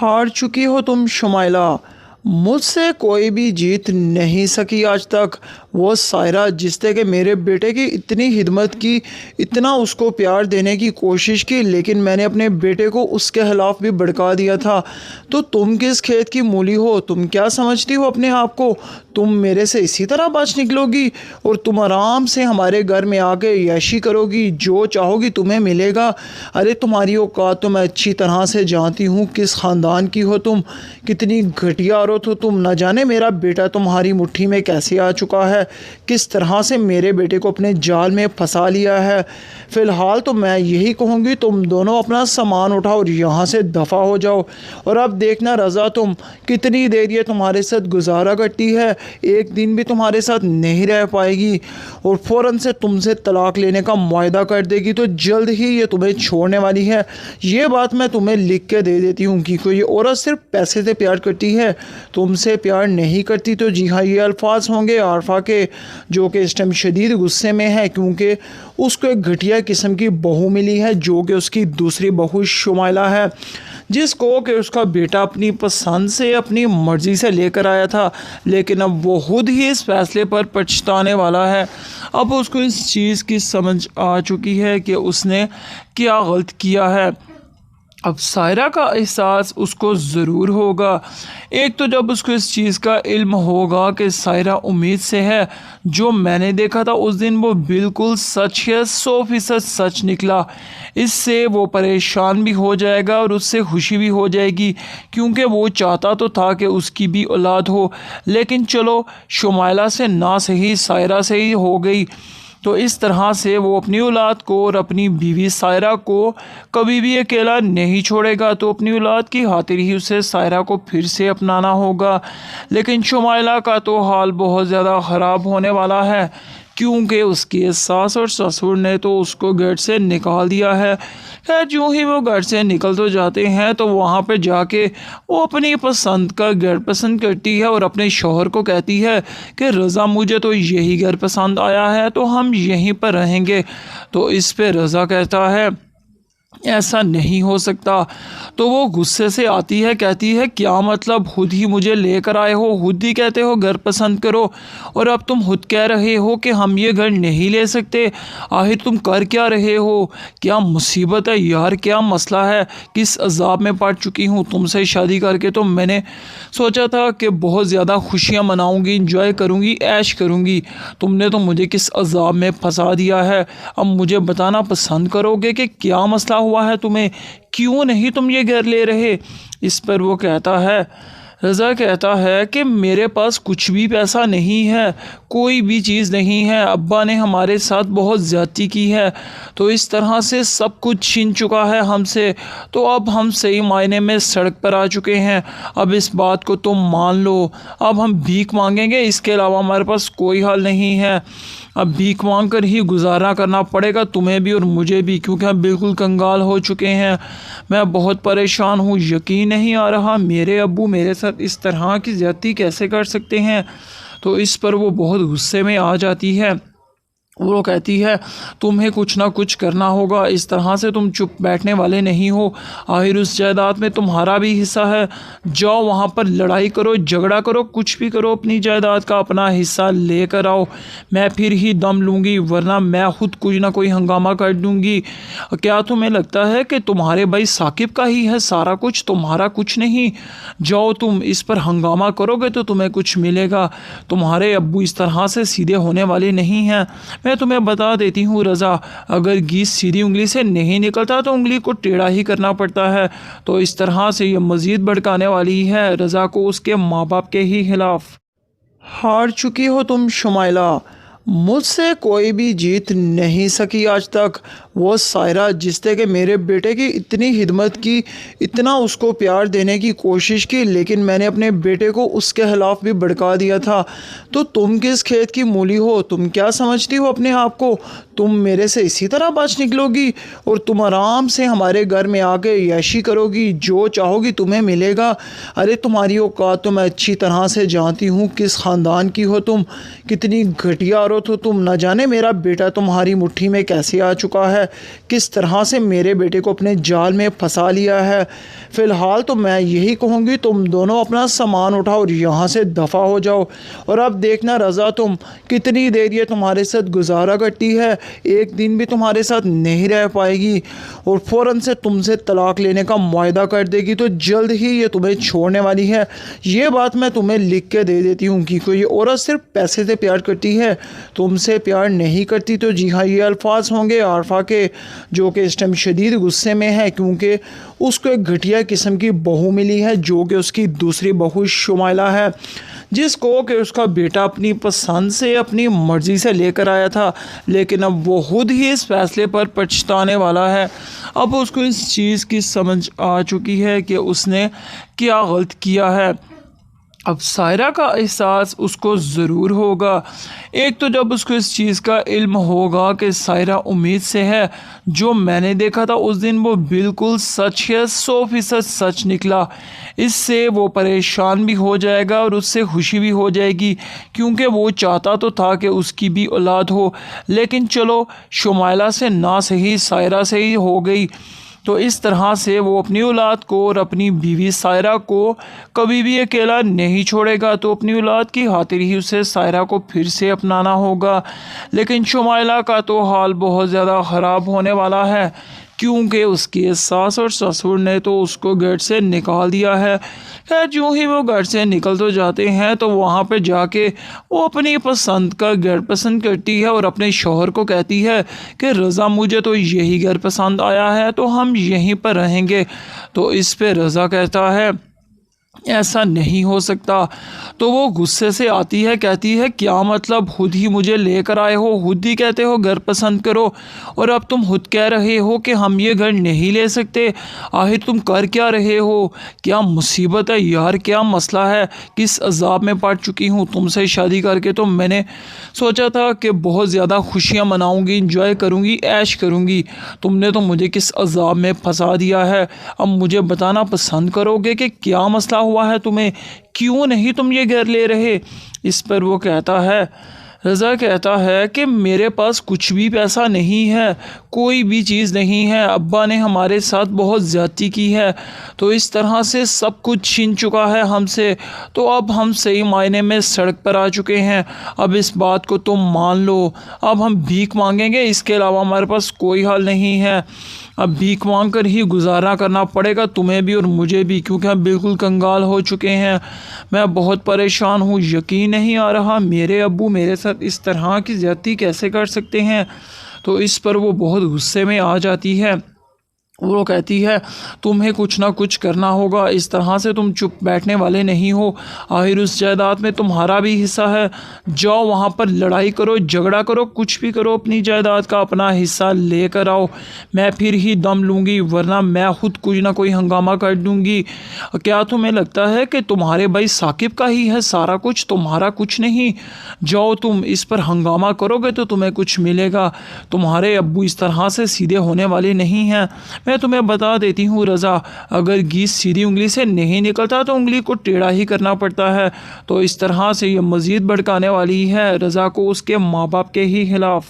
हार चुकी हो तुम शुमाइला। मुझसे कोई भी जीत नहीं सकी आज तक। वो सायरा जिसने कि मेरे बेटे की इतनी खिदमत की, इतना उसको प्यार देने की कोशिश की, लेकिन मैंने अपने बेटे को उसके खिलाफ भी भड़का दिया था। तो तुम किस खेत की मूली हो? तुम क्या समझती हो अपने आप को? तुम मेरे से इसी तरह बच निकलोगी और तुम आराम से हमारे घर में आके यैशी करोगी, जो चाहोगी तुम्हें मिलेगा। अरे तुम्हारी औकात तो मैं अच्छी तरह से जानती हूँ। किस ख़ानदान की हो तुम, कितनी घटिया औरत हो तुम। न जाने मेरा बेटा तुम्हारी मुट्ठी में कैसे आ चुका है, किस तरह से मेरे बेटे को अपने जाल में फंसा लिया है। फ़िलहाल तो मैं यही कहूँगी, तुम दोनों अपना सामान उठाओ और यहाँ से दफ़ा हो जाओ। और अब देखना रज़ा, तुम कितनी देर ये तुम्हारे साथ गुजारा करती है, एक दिन भी तुम्हारे साथ नहीं रह पाएगी और फ़ौरन से तुमसे तलाक लेने का मुआहदा कर देगी। तो जल्द ही ये तुम्हें छोड़ने वाली है। ये बात मैं तुम्हें लिख के दे देती हूँ कि कोई औरत सिर्फ पैसे से प्यार करती है, तुमसे प्यार नहीं करती। तो जी हाँ, ये अल्फाज होंगे आरफा के, जो कि इस टाइम शदीद गुस्से में है, क्योंकि उसको एक घटिया किस्म की बहू मिली है, जो कि उसकी दूसरी बहू शुमाइला है, जिसको कि उसका बेटा अपनी पसंद से, अपनी मर्ज़ी से लेकर आया था। लेकिन अब वो खुद ही इस फैसले पर पछताने वाला है। अब उसको इस चीज़ की समझ आ चुकी है कि उसने क्या गलत किया है। अब सायरा का एहसास उसको ज़रूर होगा। एक तो जब उसको इस चीज़ का इल्म होगा कि सायरा उम्मीद से है, जो मैंने देखा था उस दिन वो बिल्कुल सच है, 100% सच निकला। इससे वो परेशान भी हो जाएगा और उससे खुशी भी हो जाएगी, क्योंकि वो चाहता तो था कि उसकी भी औलाद हो। लेकिन चलो, शुमाइला से ना सही सायरा से ही हो गई। तो इस तरह से वो अपनी औलाद को और अपनी बीवी सायरा को कभी भी अकेला नहीं छोड़ेगा। तो अपनी औलाद की खातिर ही उसे सायरा को फिर से अपनाना होगा। लेकिन शुमाइला का तो हाल बहुत ज़्यादा ख़राब होने वाला है, क्योंकि उसकी सास और ससुर ने तो उसको घर से निकाल दिया है। खैर, जो ही वो घर से निकल तो जाते हैं, तो वहाँ पे जाके वो अपनी पसंद का घर पसंद करती है और अपने शौहर को कहती है कि रज़ा, मुझे तो यही घर पसंद आया है, तो हम यहीं पर रहेंगे। तो इस पे रज़ा कहता है ऐसा नहीं हो सकता। तो वो गुस्से से आती है, कहती है क्या मतलब, खुद ही मुझे लेकर आए हो, खुद ही कहते हो घर पसंद करो, और अब तुम खुद कह रहे हो कि हम ये घर नहीं ले सकते। आखिर तुम कर क्या रहे हो? क्या मुसीबत है यार, क्या मसला है? किस अजाब में पड़ चुकी हूँ? तुमसे शादी करके तो मैंने सोचा था कि बहुत ज़्यादा खुशियाँ मनाऊँगी, इंजॉय करूँगी, ऐश करूँगी। तुमने तो मुझे किस अजाब में फंसा दिया है। अब मुझे बताना पसंद करोगे कि क्या मसला हुआ है तुम्हें, क्यों नहीं तुम ये घर ले रहे? इस पर वो कहता है, रज़ा कहता है कि मेरे पास कुछ भी पैसा नहीं है, कोई भी चीज़ नहीं है। अब्बा ने हमारे साथ बहुत ज़्यादती की है, तो इस तरह से सब कुछ छीन चुका है हमसे। तो अब हम सही मायने में सड़क पर आ चुके हैं। अब इस बात को तुम मान लो। अब हम भीख मांगेंगे, इसके अलावा हमारे पास कोई हल नहीं है। अब भीख मांग कर ही गुजारा करना पड़ेगा तुम्हें भी और मुझे भी, क्योंकि हम बिल्कुल कंगाल हो चुके हैं। मैं बहुत परेशान हूँ। यकीन नहीं आ रहा मेरे अब्बू मेरे साथ इस तरह की ज़्यादती कैसे कर सकते हैं। तो इस पर वो बहुत गुस्से में आ जाती है। वो कहती है तुम्हें कुछ ना कुछ करना होगा, इस तरह से तुम चुप बैठने वाले नहीं हो। आखिर उस जायदाद में तुम्हारा भी हिस्सा है। जाओ वहाँ पर लड़ाई करो, झगड़ा करो, कुछ भी करो, अपनी जायदाद का अपना हिस्सा लेकर आओ। मैं फिर ही दम लूँगी, वरना मैं खुद कुछ ना कोई हंगामा कर दूँगी। क्या तुम्हें लगता है कि तुम्हारे भाई साकिब का ही है सारा कुछ, तुम्हारा कुछ नहीं? जाओ, तुम इस पर हंगामा करोगे तो तुम्हें कुछ मिलेगा। तुम्हारे अब्बू इस तरह से सीधे होने वाले नहीं हैं। मैं तुम्हें बता देती हूँ रज़ा, अगर घी सीधी उंगली से नहीं निकलता तो उंगली को टेढ़ा ही करना पड़ता है। तो इस तरह से ये मज़ीद भड़काने वाली है रज़ा को उसके माँ बाप के ही खिलाफ। हार चुकी हो तुम शुमाइला। मुझसे कोई भी जीत नहीं सकी आज तक। वो सायरा जिसने कि मेरे बेटे की इतनी खिदमत की, इतना उसको प्यार देने की कोशिश की, लेकिन मैंने अपने बेटे को उसके खिलाफ भी भड़का दिया था। तो तुम किस खेत की मूली हो? तुम क्या समझती हो अपने आप को? तुम मेरे से इसी तरह बच निकलोगी और तुम आराम से हमारे घर में आके यैशी करोगी, जो चाहोगी तुम्हें मिलेगा। अरे तुम्हारी औकात तो मैं अच्छी तरह से जानती हूँ। किस ख़ानदान की हो तुम, कितनी घटिया औरत हो तुम। न जाने मेरा बेटा तुम्हारी मुट्ठी में कैसे आ चुका है, کس طرح سے میرے بیٹے کو اپنے جال میں پھنسا لیا ہے۔ فی الحال تو میں یہی کہوں گی تم دونوں اپنا سامان اٹھاؤ اور یہاں سے دفع ہو جاؤ، اور اب دیکھنا رضا تم کتنی دیر یہ تمہارے ساتھ گزارا کرتی ہے، ایک دن بھی تمہارے ساتھ نہیں رہ پائے گی اور فوراً سے تم سے طلاق لینے کا معاہدہ کر دے گی، تو جلد ہی یہ تمہیں چھوڑنے والی ہے۔ یہ بات میں تمہیں لکھ کے دے دیتی ہوں، کیونکہ یہ عورت صرف پیسے سے پیار کرتی ہے، تم سے پیار نہیں کرتی۔ تو جی ہاں، یہ الفاظ ہوں گے عارفہ کے، جو کہ اس ٹائم شدید غصے میں ہے، کیونکہ اس کو ایک گھٹیا قسم کی بہو ملی ہے، جو کہ اس کی دوسری بہو شمائلہ ہے، جس کو کہ اس کا بیٹا اپنی پسند سے اپنی مرضی سے لے کر آیا تھا، لیکن اب وہ خود ہی اس فیصلے پر پچھتانے والا ہے۔ اب اس کو اس چیز کی سمجھ آ چکی ہے کہ اس نے کیا غلط کیا ہے۔ اب سائرہ کا احساس اس کو ضرور ہوگا، ایک تو جب اس کو اس چیز کا علم ہوگا کہ سائرہ امید سے ہے، جو میں نے دیکھا تھا اس دن وہ بالکل سچ ہے، 100% سچ نکلا، اس سے وہ پریشان بھی ہو جائے گا اور اس سے خوشی بھی ہو جائے گی، کیونکہ وہ چاہتا تو تھا کہ اس کی بھی اولاد ہو، لیکن چلو شمائلہ سے نہ صحیح سائرہ سے ہی ہو گئی، تو اس طرح سے وہ اپنی اولاد کو اور اپنی بیوی سائرہ کو کبھی بھی اکیلا نہیں چھوڑے گا، تو اپنی اولاد کی خاطر ہی اسے سائرہ کو پھر سے اپنانا ہوگا۔ لیکن شمائلہ کا تو حال بہت زیادہ خراب ہونے والا ہے، کیونکہ اس کی ساس اور سسر نے تو اس کو گھر سے نکال دیا ہے۔ خیر جو ہی وہ گھر سے نکل تو جاتے ہیں، تو وہاں پہ جا کے وہ اپنی پسند کا گھر پسند کرتی ہے اور اپنے شوہر کو کہتی ہے کہ رضا مجھے تو یہی گھر پسند آیا ہے، تو ہم یہیں پر رہیں گے۔ تو اس پہ رضا کہتا ہے ایسا نہیں ہو سکتا، تو وہ غصے سے آتی ہے، کہتی ہے کیا مطلب، خود ہی مجھے لے کر آئے ہو، خود ہی کہتے ہو گھر پسند کرو، اور اب تم خود کہہ رہے ہو کہ ہم یہ گھر نہیں لے سکتے، آخر تم کر کیا رہے ہو، کیا مصیبت ہے یار، کیا مسئلہ ہے، کس عذاب میں پڑ چکی ہوں، تم سے شادی کر کے تو میں نے سوچا تھا کہ بہت زیادہ خوشیاں مناؤں گی، انجوائے کروں گی، عیش کروں گی، تم نے تو مجھے کس عذاب میں پھنسا دیا ہے۔ اب مجھے بتانا پسند کرو گے کہ کیا مسئلہ ہوا ہے تمہیں، کیوں نہیں تم یہ گھر لے رہے؟ اس پر وہ کہتا ہے، رضا کہتا ہے کہ میرے پاس کچھ بھی پیسہ نہیں ہے، کوئی بھی چیز نہیں ہے، ابا نے ہمارے ساتھ بہت زیادتی کی ہے، تو اس طرح سے سب کچھ چھین چکا ہے ہم سے، تو اب ہم صحیح معنی میں سڑک پر آ چکے ہیں، اب اس بات کو تم مان لو، اب ہم بھیک مانگیں گے، اس کے علاوہ ہمارے پاس کوئی حل نہیں ہے، اب بھیک مانگ کر ہی گزارا کرنا پڑے گا تمہیں بھی اور مجھے بھی، کیونکہ ہم بالکل کنگال ہو چکے ہیں، میں بہت پریشان ہوں، یقین نہیں آ رہا میرے ابو میرے ساتھ اس طرح کی زیادتی کیسے کر سکتے ہیں۔ تو اس پر وہ بہت غصے میں آ جاتی ہے، وہ کہتی ہے تمہیں کچھ نہ کچھ کرنا ہوگا، اس طرح سے تم چپ بیٹھنے والے نہیں ہو، آخر اس جائیداد میں تمہارا بھی حصہ ہے، جاؤ وہاں پر لڑائی کرو، جھگڑا کرو، کچھ بھی کرو، اپنی جائیداد کا اپنا حصہ لے کر آؤ، میں پھر ہی دم لوں گی، ورنہ میں خود کچھ نہ کوئی ہنگامہ کر دوں گی۔ کیا تمہیں لگتا ہے کہ تمہارے بھائی ثاقب کا ہی ہے سارا کچھ، تمہارا کچھ نہیں؟ جاؤ تم اس پر ہنگامہ کرو گے تو تمہیں کچھ ملے گا، تمہارے ابو اس طرح سے سیدھے ہونے والے نہیں ہیں۔ میں تمہیں بتا دیتی ہوں رضا، اگر گیس سیدھی انگلی سے نہیں نکلتا تو انگلی کو ٹیڑھا ہی کرنا پڑتا ہے، تو اس طرح سے یہ مزید بھڑکانے والی ہے رضا کو اس کے ماں باپ کے ہی خلاف۔